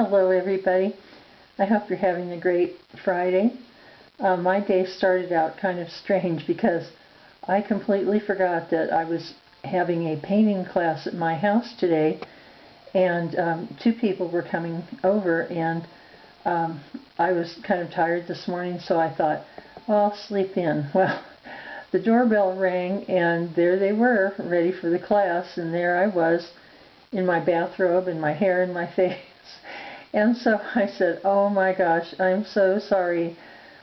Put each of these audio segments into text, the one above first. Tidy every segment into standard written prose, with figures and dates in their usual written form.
Hello everybody. I hope you're having a great Friday. My day started out kind of strange because I completely forgot that I was having a painting class at my house today, and two people were coming over, and I was kind of tired this morning, so I thought, well, I'll sleep in. Well, the doorbell rang and there they were, ready for the class, and there I was in my bathrobe and my hair in my face. And so I said, oh my gosh, I'm so sorry.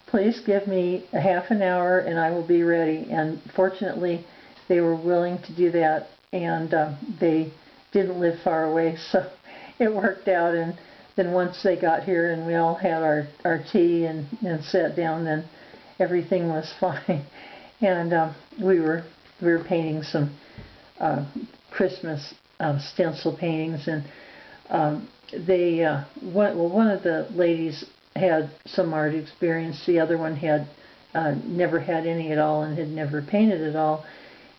Please give me a half an hour and I will be ready. And fortunately, they were willing to do that, and they didn't live far away, so it worked out. And then once they got here and we all had our tea and sat down, then everything was fine. And we were painting some Christmas stencil paintings, and one of the ladies had some art experience. The other one had never had any at all and had never painted at all,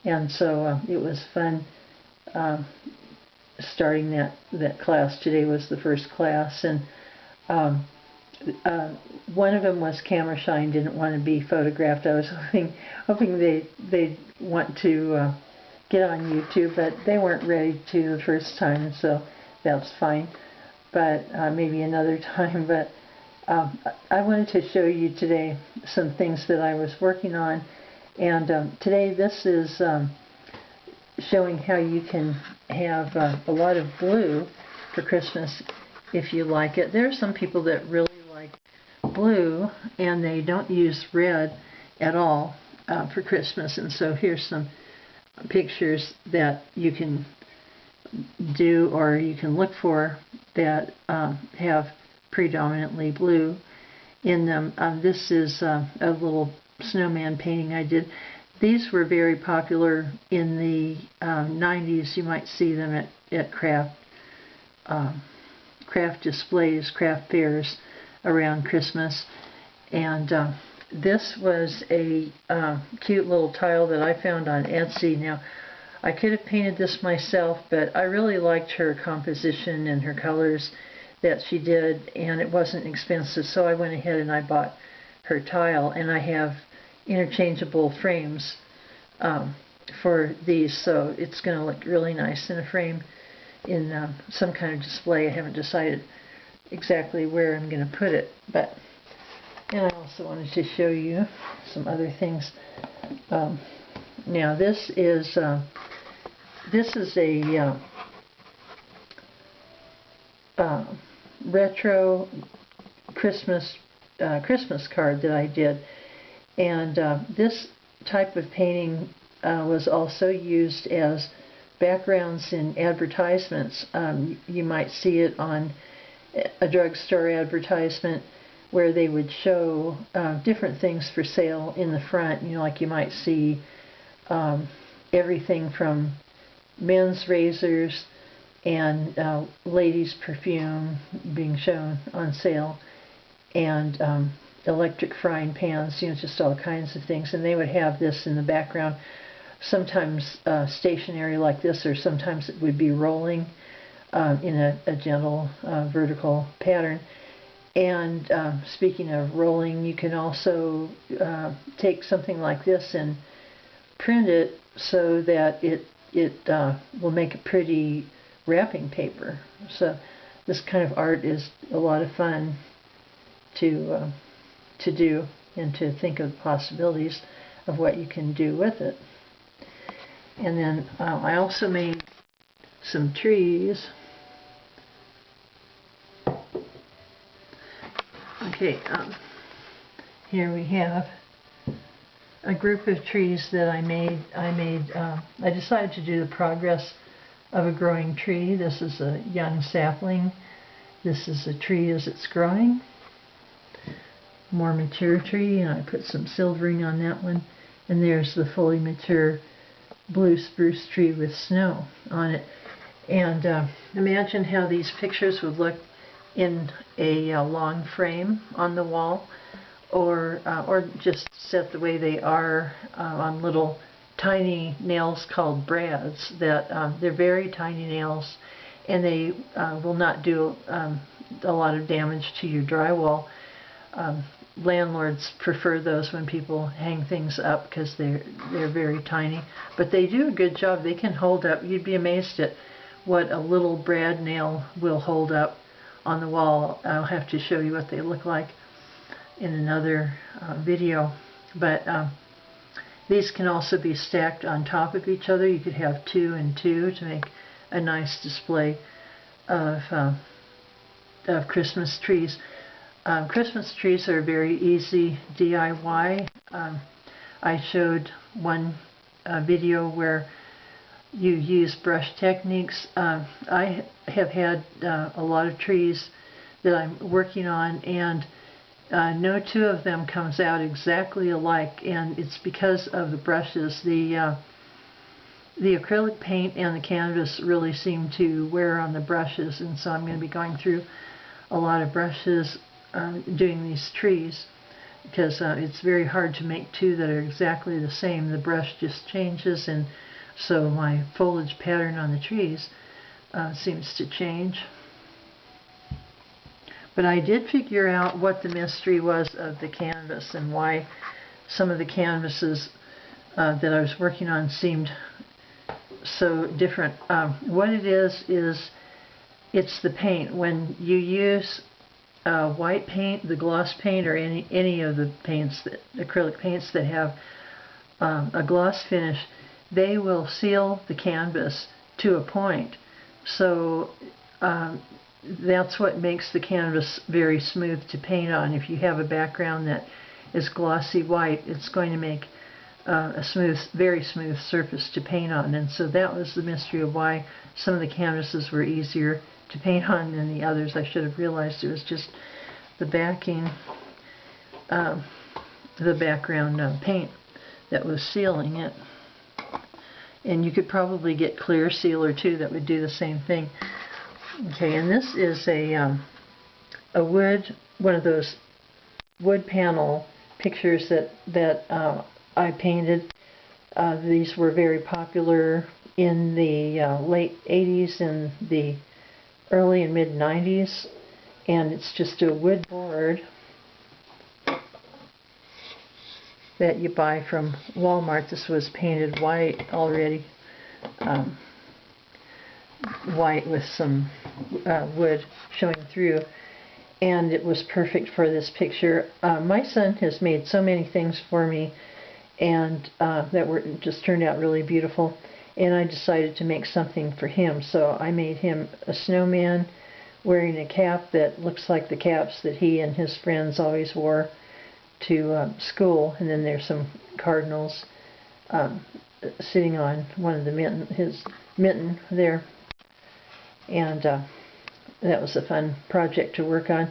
and so it was fun starting that class. Today was the first class, and one of them was camera shy and didn't want to be photographed. I was hoping they'd want to get on YouTube, but they weren't ready to the first time, so that's fine. But maybe another time. But I wanted to show you today some things that I was working on, and today this is showing how you can have a lot of blue for Christmas if you like it. There are some people that really like blue and they don't use red at all for Christmas, and so here's some pictures that you can do or you can look for that have predominantly blue in them. This is a little snowman painting I did. These were very popular in the 90s. You might see them at craft displays, craft fairs around Christmas. And this was a cute little tile that I found on Etsy. Now, I could have painted this myself, but I really liked her composition and her colors that she did, and it wasn't expensive, so I went ahead and I bought her tile, and I have interchangeable frames for these, so it's going to look really nice in a frame in some kind of display. I haven't decided exactly where I'm going to put it, but and I also wanted to show you some other things. Now this is a retro Christmas card that I did, and this type of painting was also used as backgrounds in advertisements. You might see it on a drugstore advertisement where they would show different things for sale in the front. You know, like you might see everything from men's razors and ladies' perfume being shown on sale, and electric frying pans, you know, just all kinds of things. And they would have this in the background, sometimes stationary like this, or sometimes it would be rolling in a gentle vertical pattern. And speaking of rolling, you can also take something like this and print it so that it will make a pretty wrapping paper. So this kind of art is a lot of fun to do, and to think of the possibilities of what you can do with it. And then I also made some trees. Okay, here we have a group of trees that I made. I decided to do the progress of a growing tree. This is a young sapling. This is a tree as it's growing. More mature tree, and I put some silvering on that one. And there's the fully mature blue spruce tree with snow on it. And imagine how these pictures would look in a long frame on the wall, or just set the way they are on little tiny nails called brads. That they're very tiny nails, and they will not do a lot of damage to your drywall. Landlords prefer those when people hang things up because they're very tiny, but they do a good job. They can hold up. You'd be amazed at what a little brad nail will hold up on the wall. I'll have to show you what they look like in another video, but these can also be stacked on top of each other. You could have 2 and 2 to make a nice display of Christmas trees. Christmas trees are very easy DIY. I showed one video where you use brush techniques. I have had a lot of trees that I'm working on, and no 2 of them comes out exactly alike, and it's because of the brushes. The acrylic paint and the canvas really seem to wear on the brushes, and so I'm going to be going through a lot of brushes doing these trees, because it's very hard to make 2 that are exactly the same. The brush just changes, and so my foliage pattern on the trees seems to change. But I did figure out what the mystery was of the canvas and why some of the canvases that I was working on seemed so different. What it is it's the paint. When you use white paint, the gloss paint, or any of the paints, acrylic paints that have a gloss finish, they will seal the canvas to a point. So that's what makes the canvas very smooth to paint on. If you have a background that is glossy white, it's going to make a smooth, very smooth surface to paint on. And so that was the mystery of why some of the canvases were easier to paint on than the others. I should have realized it was just the backing, the background paint that was sealing it. And you could probably get clear sealer too that would do the same thing. Okay, and this is a wood, one of those wood panel pictures that I painted. These were very popular in the late 80s and the early and mid 90s, and it's just a wood board that you buy from Walmart. This was painted white already, white with some wood showing through, and it was perfect for this picture. My son has made so many things for me, and that were just turned out really beautiful, and I decided to make something for him. So I made him a snowman wearing a cap that looks like the caps that he and his friends always wore to school, and then there's some cardinals sitting on one of the his mitten there, and that was a fun project to work on.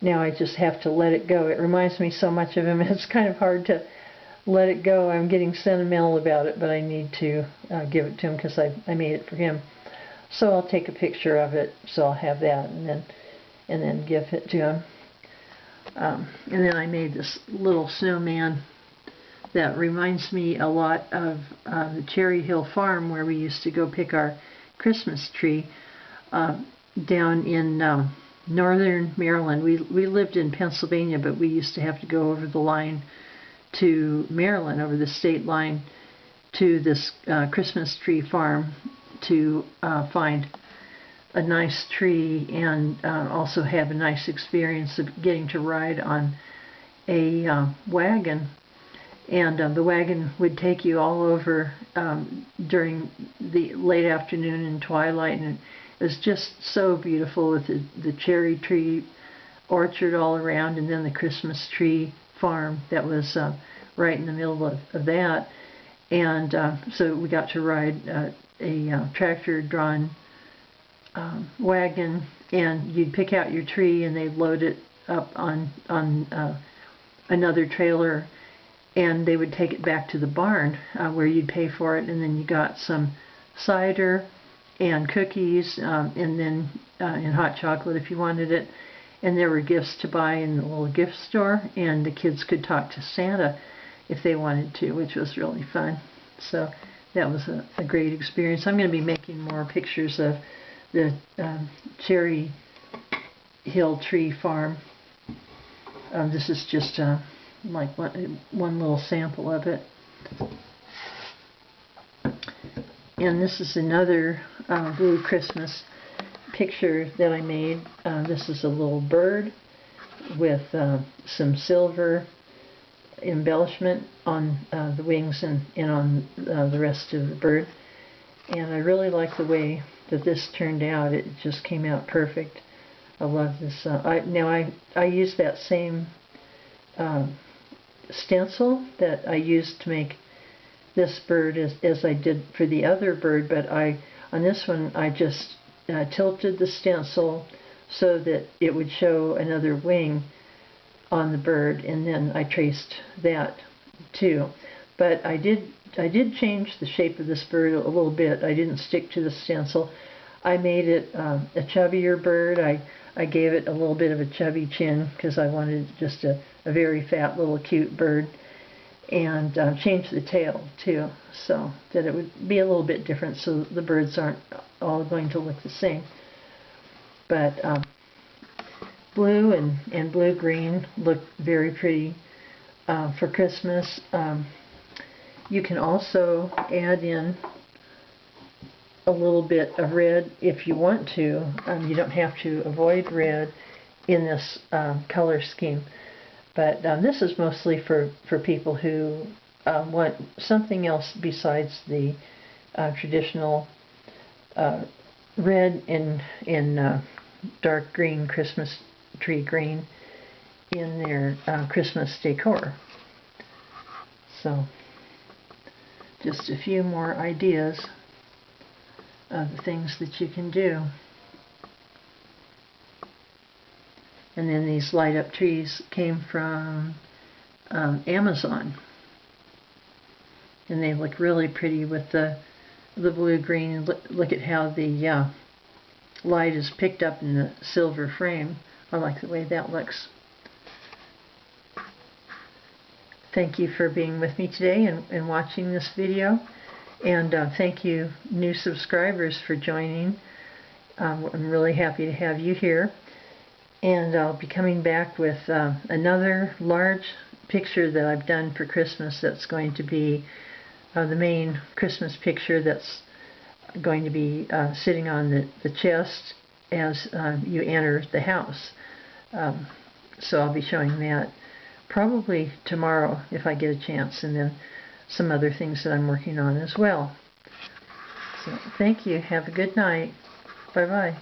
Now I just have to let it go. It reminds me so much of him. It's kind of hard to let it go. I'm getting sentimental about it, but I need to give it to him because I made it for him. So I'll take a picture of it, so I'll have that, and then give it to him. And then I made this little snowman that reminds me a lot of the Cherry Hill Farm, where we used to go pick our Christmas tree down in northern Maryland. We lived in Pennsylvania, but we used to have to go over the line to Maryland, over the state line, to this Christmas tree farm to find a nice tree, and also have a nice experience of getting to ride on a wagon. And the wagon would take you all over during the late afternoon and twilight, and it was just so beautiful with the cherry tree orchard all around, and then the Christmas tree farm that was right in the middle of that. And so we got to ride a tractor-drawn wagon, and you'd pick out your tree and they'd load it up on another trailer, and they would take it back to the barn where you'd pay for it, and then you got some cider and cookies, and then and hot chocolate if you wanted it. And there were gifts to buy in the little gift store, and the kids could talk to Santa if they wanted to, which was really fun. So that was a great experience. I'm going to be making more pictures of the cherry Hill Tree Farm. This is just like one little sample of it. And this is another blue Christmas picture that I made. This is a little bird with some silver embellishment on the wings and on the rest of the bird. And I really like the way that this turned out. It just came out perfect. I love this. I used that same stencil that I used to make this bird as I did for the other bird, but on this one I just tilted the stencil so that it would show another wing on the bird, and then I traced that too. But I did change the shape of this bird a little bit. I didn't stick to the stencil. I made it a chubbier bird. I gave it a little bit of a chubby chin because I wanted just a very fat little cute bird, and changed the tail too so that it would be a little bit different so the birds aren't all going to look the same. But blue and blue-green look very pretty for Christmas. You can also add in a little bit of red if you want to. You don't have to avoid red in this color scheme. But this is mostly for people who want something else besides the traditional red and dark green Christmas tree green in their Christmas decor. So just a few more ideas of the things that you can do. And then these light up trees came from Amazon, and they look really pretty with the blue-green. Look at how the light is picked up in the silver frame. I like the way that looks. Thank you for being with me today and watching this video, and thank you new subscribers for joining. I'm really happy to have you here. And I'll be coming back with another large picture that I've done for Christmas that's going to be the main Christmas picture that's going to be sitting on the chest as you enter the house. So I'll be showing that probably tomorrow if I get a chance, and then some other things that I'm working on as well. So thank you. Have a good night. Bye-bye.